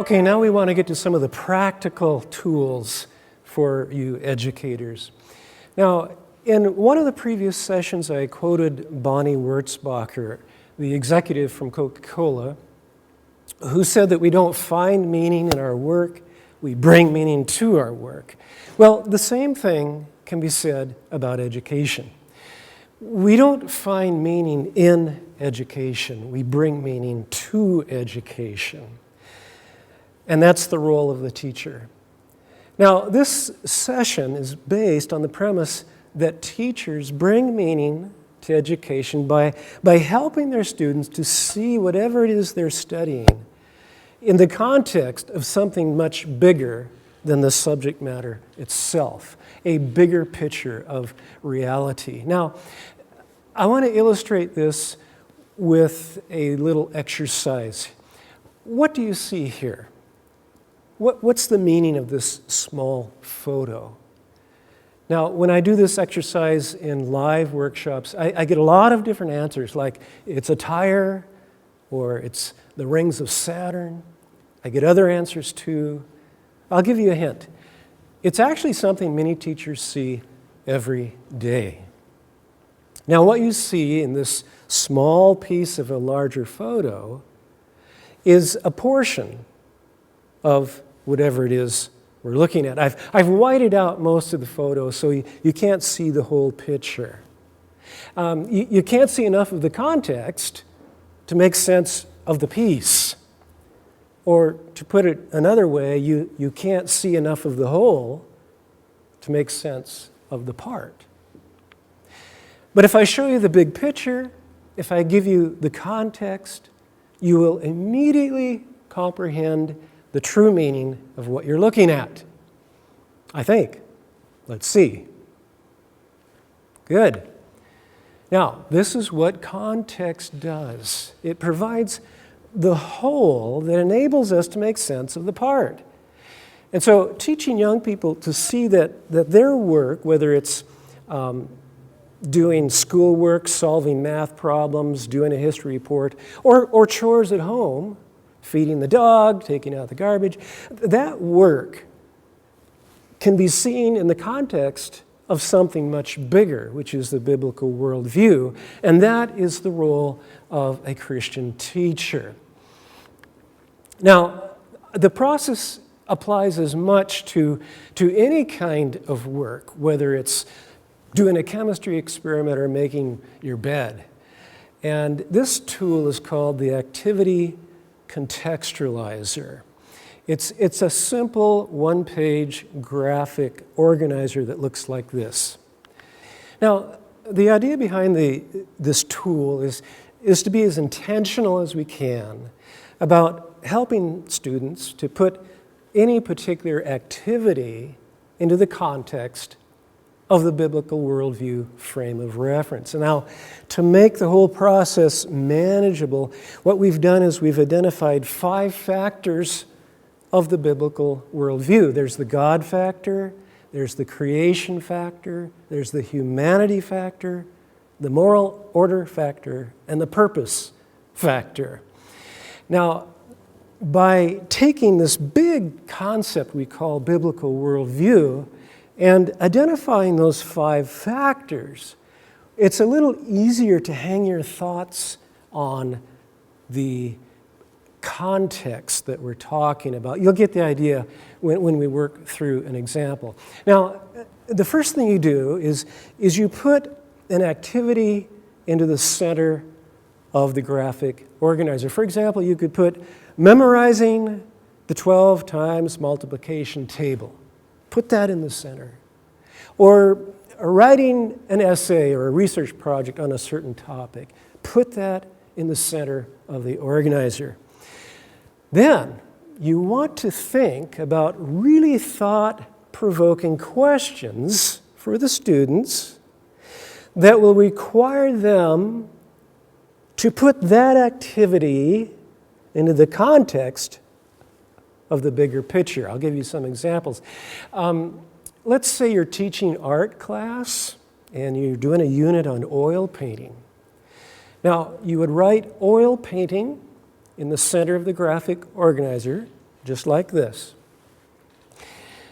Okay, now we want to get to some of the practical tools for you educators. Now, in one of the previous sessions, I quoted Bonnie Wurzbacher, the executive from Coca-Cola, who said that we don't find meaning in our work, we bring meaning to our work. Well, the same thing can be said about education. We don't find meaning in education, we bring meaning to education. And that's the role of the teacher. Now, this session is based on the premise that teachers bring meaning to education by helping their students to see whatever it is they're studying in the context of something much bigger than the subject matter itself, a bigger picture of reality. Now, I want to illustrate this with a little exercise. What do you see here? What's the meaning of this small photo? Now, when I do this exercise in live workshops, I get a lot of different answers, like it's a tire, or it's the rings of Saturn. I get other answers too. I'll give you a hint. It's actually something many teachers see every day. Now, what you see in this small piece of a larger photo is a portion of whatever it is we're looking at. I've whited out most of the photo so you can't see the whole picture. You can't see enough of the context to make sense of the piece. Or to put it another way, you can't see enough of the whole to make sense of the part. But if I show you the big picture, if I give you the context, you will immediately comprehend the true meaning of what you're looking at. I think. Let's see. Good. Now, this is what context does. It provides the whole that enables us to make sense of the part. And so teaching young people to see that their work, whether it's doing schoolwork, solving math problems, doing a history report, or chores at home, feeding the dog, taking out the garbage, that work can be seen in the context of something much bigger, which is the biblical worldview, and that is the role of a Christian teacher. Now, the process applies as much to any kind of work, whether it's doing a chemistry experiment or making your bed. And this tool is called the Activity Contextualizer. It's a simple one-page graphic organizer that looks like this. Now, the idea behind this tool is to be as intentional as we can about helping students to put any particular activity into the context of the biblical worldview frame of reference. And now, to make the whole process manageable, what we've done is we've identified 5 factors of the biblical worldview. There's the God factor, there's the creation factor, there's the humanity factor, the moral order factor, and the purpose factor. Now, by taking this big concept we call biblical worldview and identifying those 5 factors, it's a little easier to hang your thoughts on the context that we're talking about. You'll get the idea when we work through an example. Now, the first thing you do is you put an activity into the center of the graphic organizer. For example, you could put memorizing the 12 times multiplication table. Put that in the center. Or writing an essay or a research project on a certain topic. Put that in the center of the organizer. Then you want to think about really thought-provoking questions for the students that will require them to put that activity into the context of the bigger picture. I'll give you some examples. Let's say you're teaching art class and you're doing a unit on oil painting. Now, you would write oil painting in the center of the graphic organizer, just like this.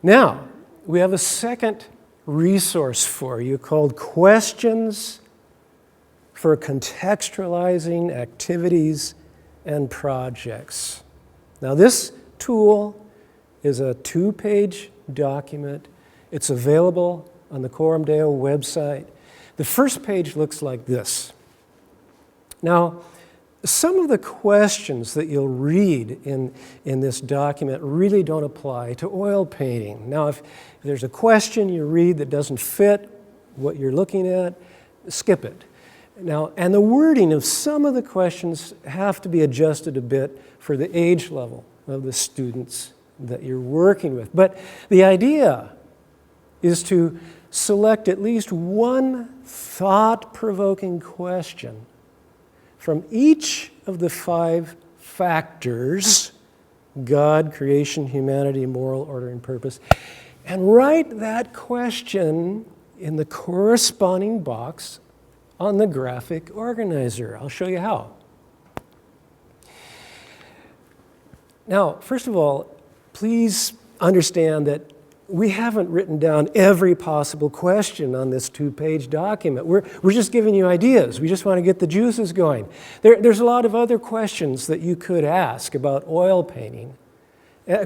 Now, we have a second resource for you called Questions for Contextualizing Activities and Projects. Now, this tool is a 2-page document. It's available on the Coram Deo website. The first page looks like this. Now, some of the questions that you'll read in this document really don't apply to oil painting. Now, if there's a question you read that doesn't fit what you're looking at, skip it. Now, and the wording of some of the questions have to be adjusted a bit for the age level of the students that you're working with. But the idea is to select at least one thought-provoking question from each of the 5 factors: God, creation, humanity, moral order, and purpose, and write that question in the corresponding box on the graphic organizer. I'll show you how. Now, first of all, please understand that we haven't written down every possible question on this 2-page document. We're just giving you ideas. We just want to get the juices going. There's a lot of other questions that you could ask about oil painting,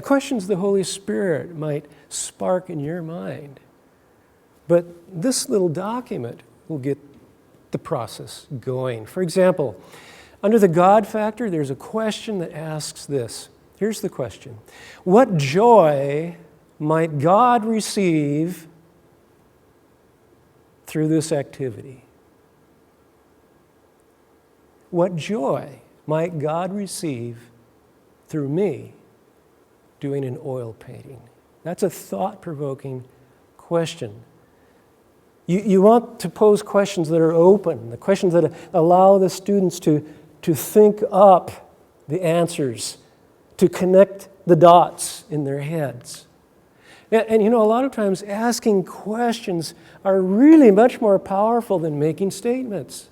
questions the Holy Spirit might spark in your mind. But this little document will get the process going. For example, under the God factor, there's a question that asks this. Here's the question: what joy might God receive through this activity? What joy might God receive through me doing an oil painting? That's a thought-provoking question. You want to pose questions that are open, the questions that allow the students to think up the answers, to connect the dots in their heads. And you know, a lot of times asking questions are really much more powerful than making statements.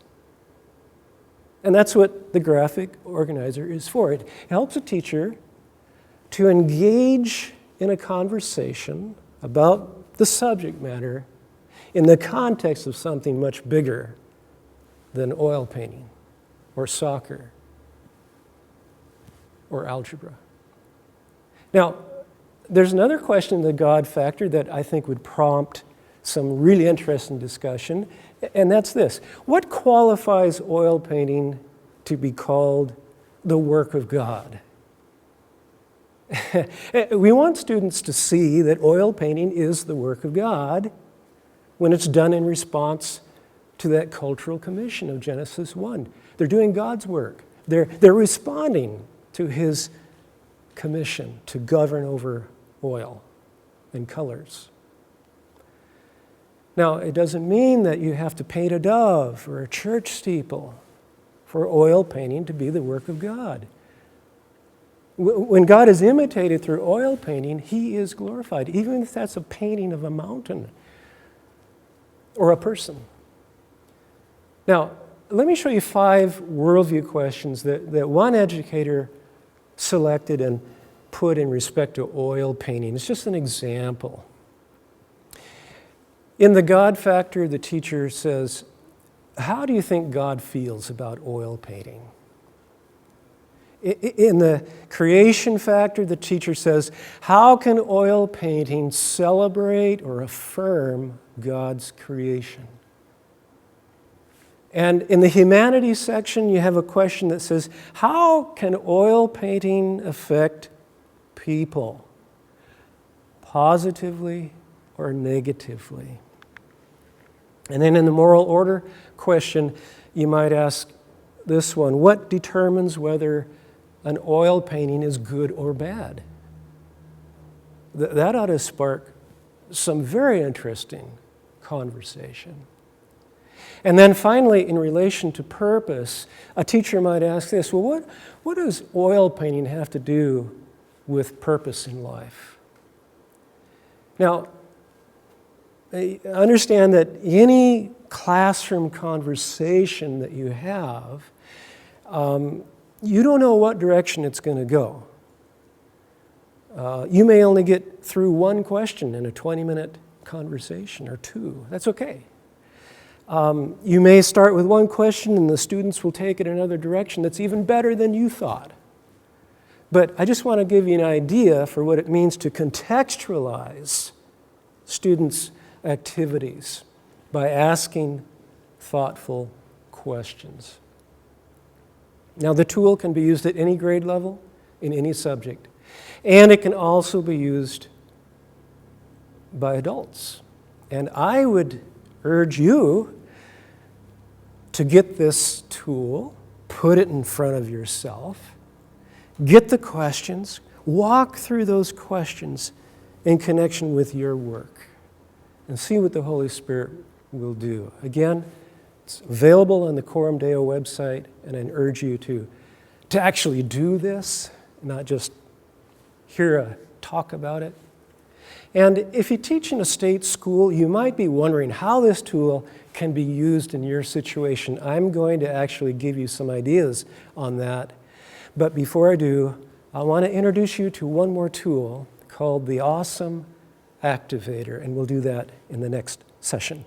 And that's what the graphic organizer is for. It helps a teacher to engage in a conversation about the subject matter in the context of something much bigger than oil painting or soccer or algebra. Now, there's another question in the God factor that I think would prompt some really interesting discussion, and that's this: what qualifies oil painting to be called the work of God? We want students to see that oil painting is the work of God when it's done in response to that cultural commission of Genesis 1. They're doing God's work. They're responding to His commission to govern over oil and colors. Now, it doesn't mean that you have to paint a dove or a church steeple for oil painting to be the work of God. When God is imitated through oil painting, He is glorified, even if that's a painting of a mountain or a person. Now, let me show you 5 worldview questions that one educator selected and put in respect to oil painting. It's just an example. In the God factor, the teacher says, how do you think God feels about oil painting? In the creation factor, the teacher says, how can oil painting celebrate or affirm God's creation? And in the humanities section, you have a question that says, how can oil painting affect people, positively or negatively? And then in the moral order question, you might ask this one: what determines whether an oil painting is good or bad? That ought to spark some very interesting conversation. And then finally, in relation to purpose, a teacher might ask this: well, what does oil painting have to do with purpose in life? Now, understand that any classroom conversation that you have, you don't know what direction it's going to go. You may only get through one question in a 20-minute conversation or two. That's okay. You may start with one question and the students will take it another direction that's even better than you thought. But I just want to give you an idea for what it means to contextualize students' activities by asking thoughtful questions. Now, the tool can be used at any grade level, in any subject, and it can also be used by adults. And I would urge you to get this tool, put it in front of yourself, get the questions, walk through those questions in connection with your work, and see what the Holy Spirit will do. Again, it's available on the Coram Deo website, and I urge you to actually do this, not just hear a talk about it. And if you teach in a state school, you might be wondering how this tool can be used in your situation. I'm going to actually give you some ideas on that. But before I do, I want to introduce you to one more tool called the Awesome Activator, and we'll do that in the next session.